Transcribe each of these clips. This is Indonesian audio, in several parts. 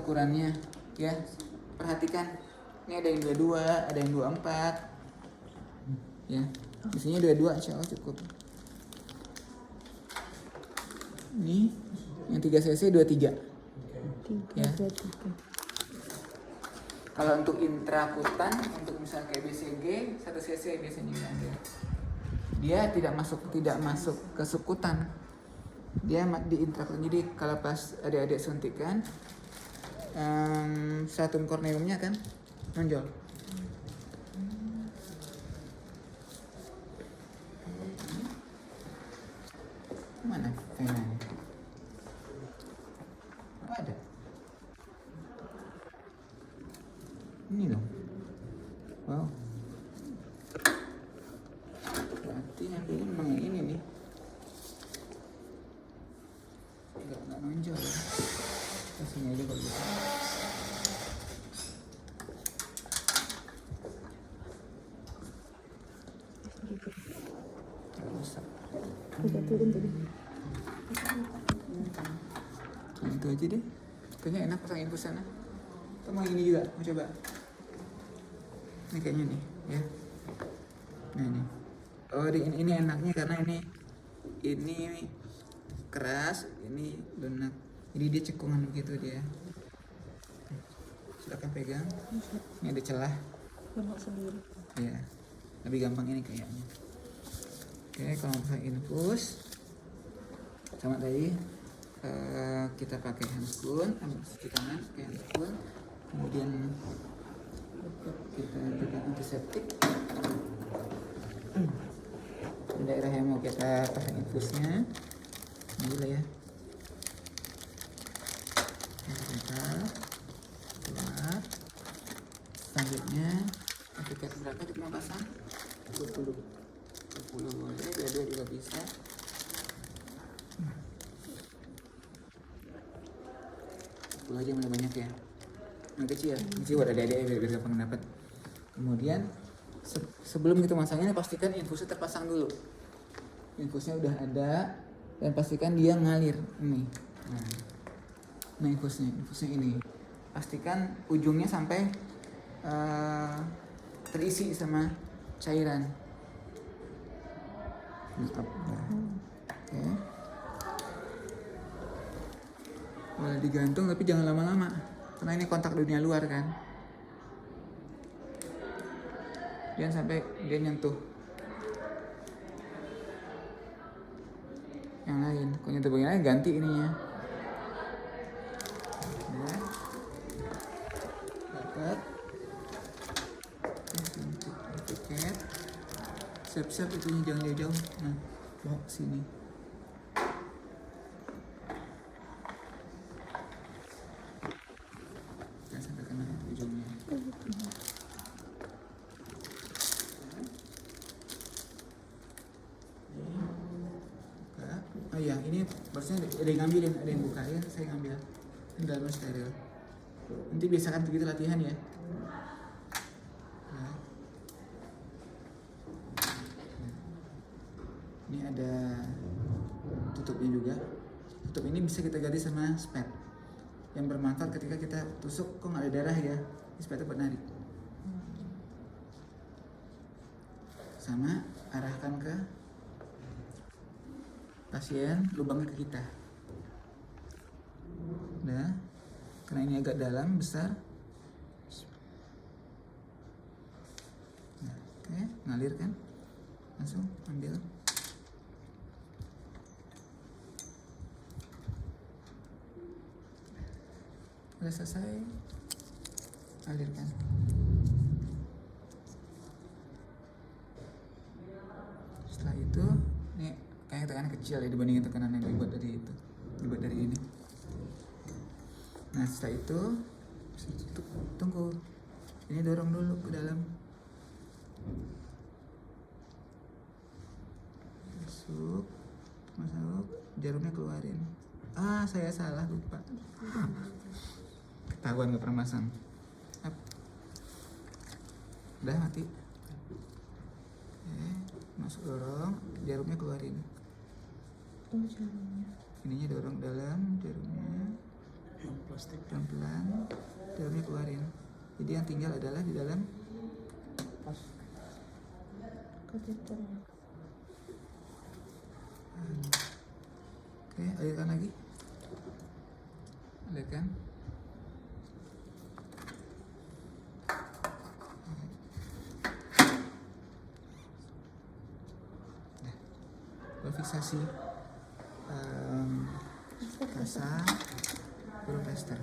ukurannya ya. Perhatikan, ini ada yang 22, ada yang 24 ya. Biasanya 22 insya Allah cukup. Ini yang 3 cc 23 ya. Kalau untuk intrakutan, untuk misalnya kayak BCG 1 cc biasanya ada. Dia tidak masuk ke subkutan, dia di intrakutan. Jadi kalau pas adik-adik suntikan stratum corneumnya kan menonjol. Mana venanya? Oh, ada. Ini dong. Wow. Berarti yang dulu memang ini nih. Enggak nonjol ya. Kasihnya aja kalau gitu. Rusak. Udah turun tadi. Itu aja deh. Kayaknya enak pasang infus sana. Atau mau ini juga, mau coba. Ini kayaknya nih, ya. Nah ini. Oh, ini enaknya karena ini keras, ini lunak. Jadi dia cekungan begitu dia. Silakan pegang. Ini ada celah. Gerak sendiri. Ya, lebih gampang ini kayaknya. Oke, kalau pasang infus sama tadi kita pakai handphone, ambil cuci tangan pakai handphone, kemudian kita pegang antiseptik. Di daerah yang mau kita pasang infusnya, ini lah ya. Kita keluar. Selanjutnya etiket berapa kita mau pasang? 20 boleh, 22 juga bisa. Pulau aja mana banyak ya, yang kecil buat adik-adik biar gampang dapat. Kemudian sebelum kita masangnya pastikan infusnya terpasang dulu. Infusnya udah ada dan pastikan dia ngalir ini. Nah infusnya ini pastikan ujungnya sampai terisi sama cairan. Oke. Boleh digantung tapi jangan lama-lama karena ini kontak dunia luar kan. Jangan sampai dia nyentuh yang lain. Kalau nyentuh bagian lain ganti ininya. Ya. Dapat. Tiket. Siap-siap itunya jangan jauh-jauh. Nah, bawa sini. Oh iya, ini barusan ada yang ngambilin, ada yang buka ya, saya ngambil. Ini dalamnya steril. Nanti biasakan begitu latihan ya. Nah. Ini ada tutupnya juga. Tutup ini bisa kita ganti sama spet yang bermanfaat ketika kita tusuk kok nggak ada darah ya. Ini spetnya buat narik. Sama arahkan ke pasien, lubangnya ke kita. Nah, karena ini agak dalam, besar. Nah, oke, ngalir kan? Langsung ambil. Udah selesai, alirkan. Setelah itu, ini kayak tekanan kecil ya dibandingin tekanan yang dibuat dari itu, dibuat dari ini. Nah setelah itu tunggu, ini dorong dulu ke dalam, masuk, jarumnya keluarin. Saya salah, lupa, ketahuan gak pernah masang. Udah mati. Masuk, dorong, jarumnya keluarin. Jarumnya. Ininya dorong dalam, jarumnya plastik. pelan-pelan dalamnya keluarin. Jadi yang tinggal adalah di dalam Pas. Kateternya. Oke, alirkan lagi. Alirkan. Nah, lalu fiksasi kasa, baru plaster.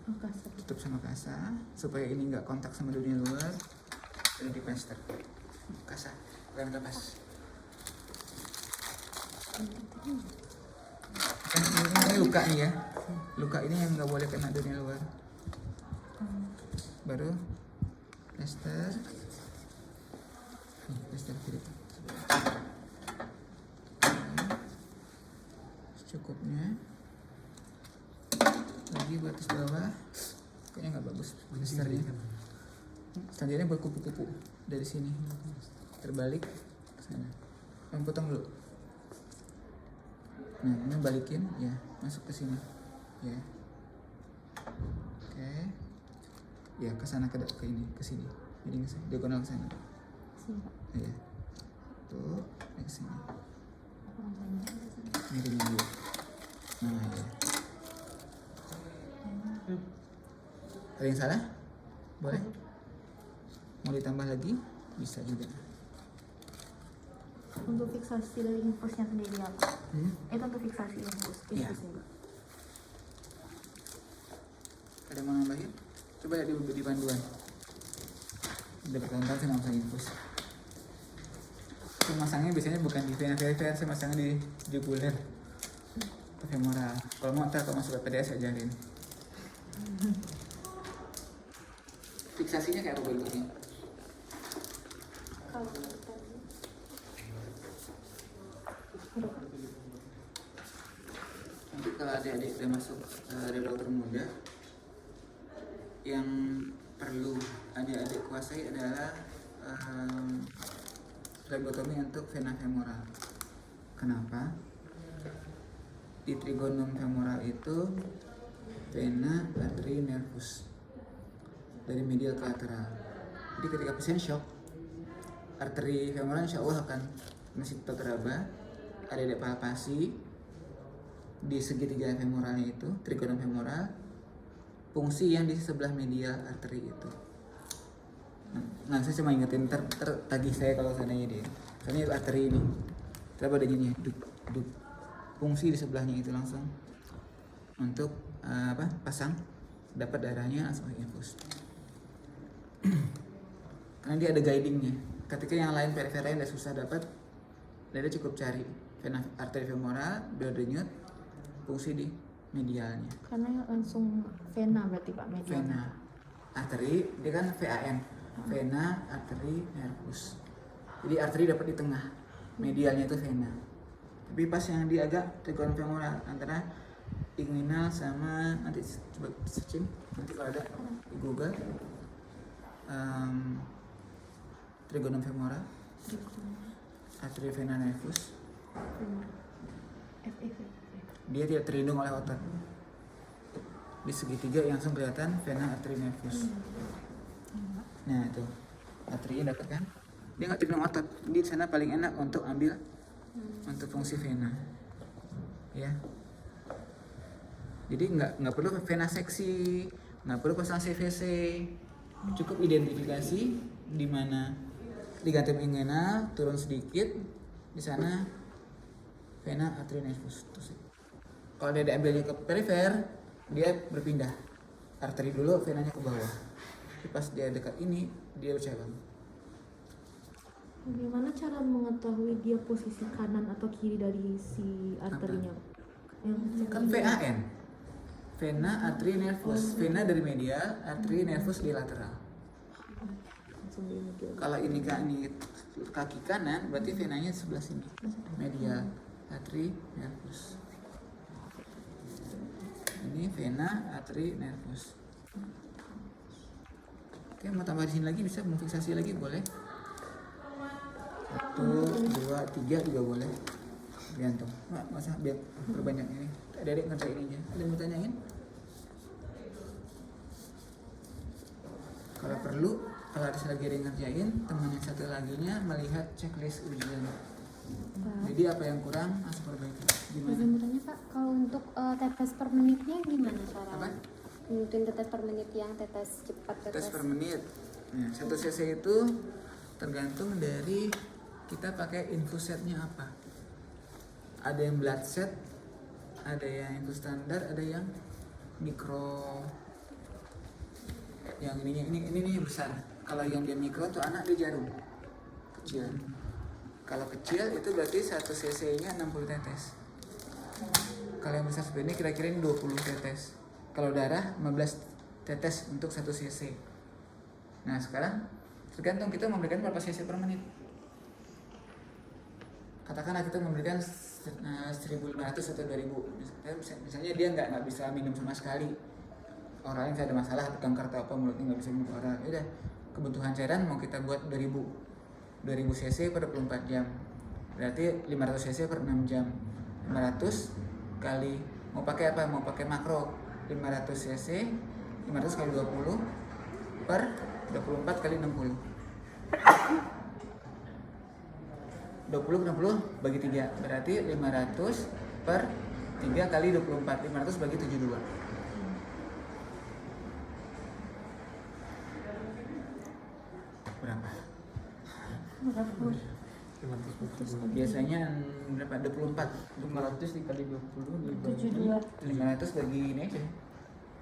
Oh, kasar. Tutup sama kasa supaya ini nggak kontak sama dunia luar, dan di plaster. Kasa, rem lepas. Ini luka nih ya, luka ini yang nggak boleh kena dunia luar. Baru plaster, plaster kiri. Secukupnya. Lagi buat atas bawah, kayaknya nggak bagus plasternya. Selanjutnya buat kupu-kupu dari sini, terbalik ke sana. Yang potong dulu. Nah, ini balikin, ya, masuk ke sini, ya. Oke, ya ke sana ke ini, ke sini, jadi ke sini, diagonal ke sana, Sini. ya. Tuh, ke sini, Orang panjang ke sana. miringin dulu. Nah, ya. Ada yang salah? Boleh? Mau ditambah lagi? Bisa juga. Untuk fiksasi dari infusnya sendiri apa? Itu untuk fiksasi Iya. infusnya. Ada yang mau nambahin? Coba lihat di panduan. Udah bertahun-tahun saya masang infus. Saya masangnya biasanya bukan di vena perifer, saya masangnya di jugular atau femoral. Kalau mau ntar kalau masuk ke PDS saya ajarin. Fiksasinya kayak apa bentuknya? Kalau tadi Nanti kalau adik-adik udah masuk dari dokter muda, yang perlu adik-adik kuasai adalah flebotomi untuk vena femoral. Kenapa? Di trigonum femoral itu vena, arteri, nervus dari medial ke lateral. Jadi ketika pasien shock, arteri femoral insya Allah akan masih tetap teraba. Ada palpasi di segitiga femoralnya itu, trigonum femoral, fungsi yang di sebelah medial arteri itu. Nah, saya cuma ingetin tagih saya kalau seandainya dia. Soalnya arteri ini, coba ada gini, duk. Fungsi di sebelahnya itu langsung untuk pasang, dapat darahnya langsung infus. Karena dia ada guidingnya. Ketika yang lain perifernya udah susah dapat, dia cukup cari vena arteri femoral, denyut, fungsi di medialnya. karena langsung vena berarti Pak media. Vena, arteri, dia kan VAN, vena, arteri, nervus. Jadi arteri dapat di tengah, medialnya itu vena. Tapi pas yang di agak trigonum femoral antara inguinal sama, nanti coba searching, nanti kalau ada di Google, trigonum femoral, arteri, vena, nervus. Dia tidak terlindung oleh otot. Di segitiga yang langsung kelihatan vena, arteri, nervus. Nah itu arterinya dapat kan? Dia nggak terlindung otot. Di sana paling enak untuk ambil untuk fungsi vena. Ya. Jadi nggak perlu vena seksi, nggak perlu pasang CVC. Cukup identifikasi di mana ligamen inguinal turun sedikit, di sana vena, arteri, nervus. Kalau dia diambilnya ke perifer, dia berpindah. Arteri dulu, venanya ke bawah. Tapi pas dia dekat ini, dia bercabang. Bagaimana cara mengetahui dia posisi kanan atau kiri dari si arterinya? Yang Kan VAN, vena, arteri, nervus. Vena dari medial, arteri, nervus di lateral. langsung di medial. Kalau ini kaki kanan, berarti venanya sebelah sini. Medial, arteri, nervus. Ini vena, arteri, nervus. Oke, mau tambah di sini lagi bisa, mau fiksasi lagi boleh. 1, 2, 3 juga boleh. Gantung. Nggak usah biar perbanyak ini. Ada adik ngerjain ini aja. Ada yang mau tanyain? perlu kalau ada lagi yang ngerjain, teman yang satu laginya melihat checklist ujian. Pak, Jadi apa yang kurang harus perbaiki. Gimana? izin bertanya Pak, kalau untuk tetes per menitnya gimana Apa? caranya? Nentuin tetes per menit yang tetes cepat Tes per menit. Nah, 1 cc itu tergantung dari kita pakai infusetnya apa. Ada yang blood set, ada yang infus standar, ada yang mikro. Yang ini besar. Kalau yang dia mikro tuh anak dia jarum kecil. Kalau kecil itu berarti 1 cc-nya 60 tetes. Kalau yang besar seperti ini kira-kira ini 20 tetes. Kalau darah 15 tetes untuk 1 cc. Nah sekarang tergantung kita memberikan berapa cc per menit. Katakanlah kita memberikan 1.500 atau 2.000. Misalnya dia nggak bisa minum sama sekali. Orang yang ada masalah kanker atau apa mulutnya nggak bisa minum orang. Udah kebutuhan cairan mau kita buat 2.000 cc per 24 jam. Berarti 500 cc per 6 jam. 500 kali mau pakai apa? Mau pakai makro 500 cc 500 kali 20 per 24 kali 60. 20 per 60 bagi 3 berarti 500 per 3 kali 24 500 bagi 72. Berapa? Biasanya berapa? 24 500 dikali 20 dibagi 72 500 bagi ini aja.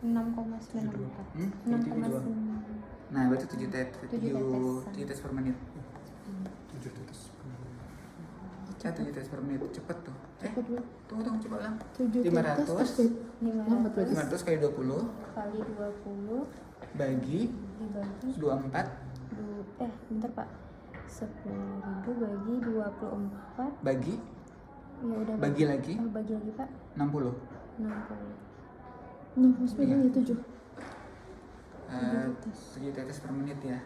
6,94 Hmm? 6,9 Nah berarti 7 tetes 7 7 tes per menit. 7 tetes. 7 tes per menit cepet tuh. Cepet Bu. Tunggu coba ulang. 7 tetes 500 terus lambat berarti. 500 kali 20 kali 20 bagi dibagi 24 bentar Pak, 10.000 bagi 24 bagi ya udah bagi lagi bagi lagi Pak 60. 60 69 ya 7. 7 tetes per menit ya.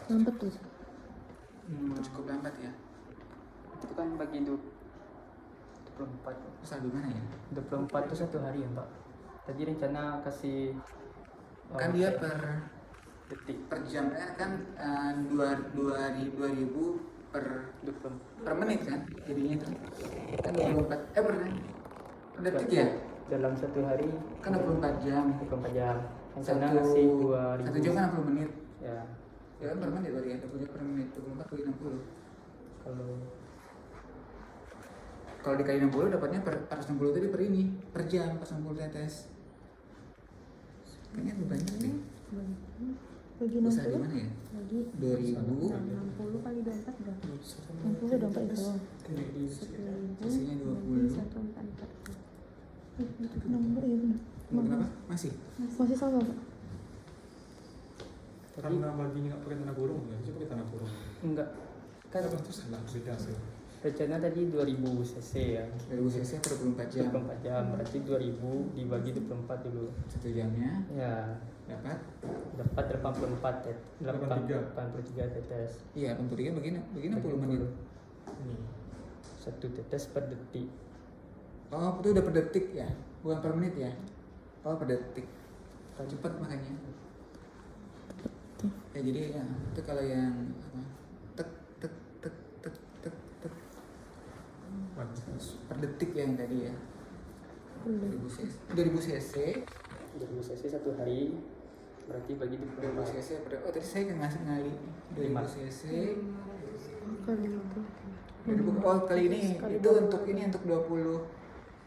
Lambat tuh. Cukup lambat ya. Itu kan bagi 24. Pasal gimana ya? 24 itu 1 hari ya Pak. Tadi rencana kasih Kan dia per detik jam kan 2.000 per 24 menit kan jadinya itu kan 24 per detik ya dalam 1 hari kan 24 jam 24 jam. Rencana satu ngasih 1 jam 2.000 kan 60 menit ya. ya kan per menit berarti ya 20 jam per menit 24 kali 60 kalau dikali 60 dapatnya per 60 tadi per ini per jam per 60 tetes kayaknya lebih banyak deh Bagi besar 60 gimana ya bagi 2000 60 kali 24 berapa? 60 udah 4 itu. 10.000 Sisinya 20. bagi 144 Nomor ya benar. kenapa masih Masih sama Pak. Karena baginya nggak pakai tanah burung, nggak bisa pakai tanah burung. Enggak. Kan Kan itu salah beda sih. rencana tadi 2000 cc ya. 2000 cc per 24 jam 24 jam berarti 2000 dibagi 24 dulu. 1 jamnya Ya, dapat dapat 84 83. 83 tetes. iya 83 begini 60 menit Hmm. 1 tetes per detik. oh itu udah per detik ya bukan per menit ya oh per detik cepet makanya ya jadi ya itu kalau yang apa tek tek tek tek tek tek Bagus. per detik yang tadi ya 2000 cc 2000 cc 1 hari berarti bagi 2000 24. cc oh tadi saya ngasih ngali 2000 cc Kali itu. 2000 oh kali ini Kali itu untuk ini untuk 20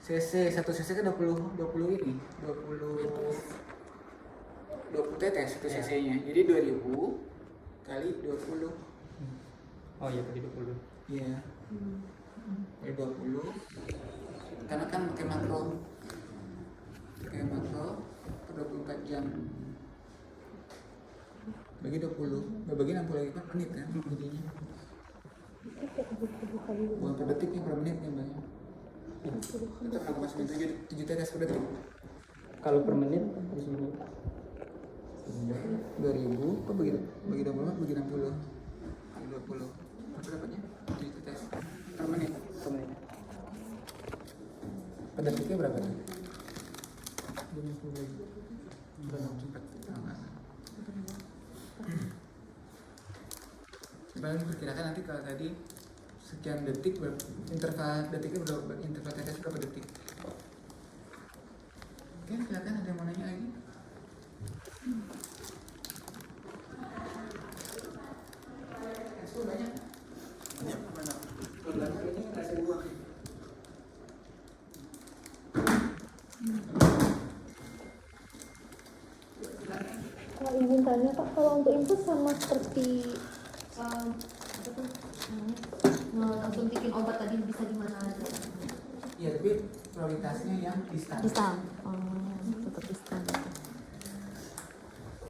cc 1 cc kan 20 ini 20 tetes 1 cc nya jadi 2000 kali 20 Oh iya tadi 20. iya kali 20 karena kan pakai makro per 24 jam bagi 20 bagi 60 lagi per menit kan jadinya bukan per detik ya per menitnya banyak tetap 0,97 tetes per detik Kalau per menit di sini 2000 kok bagi 24 bagi 60 kali 20 berapa dapatnya 7 tetes per menit per menit. per detiknya berapa tuh? 20 lagi. Cepet. Kalian perkirakan nanti kalau tadi sekian detik, interval detiknya berapa, interval tetes berapa detik? Oke, silakan ada yang mau nanya lagi? Ekspor banyak. Mana? Kalau belakang ini nggak saya buang. Kalau izin tanya Pak, kalau untuk infus sama seperti apa tuh namanya, suntikin obat tadi bisa di mana aja? Iya, tapi prioritasnya yang distal. Bisa. Oh.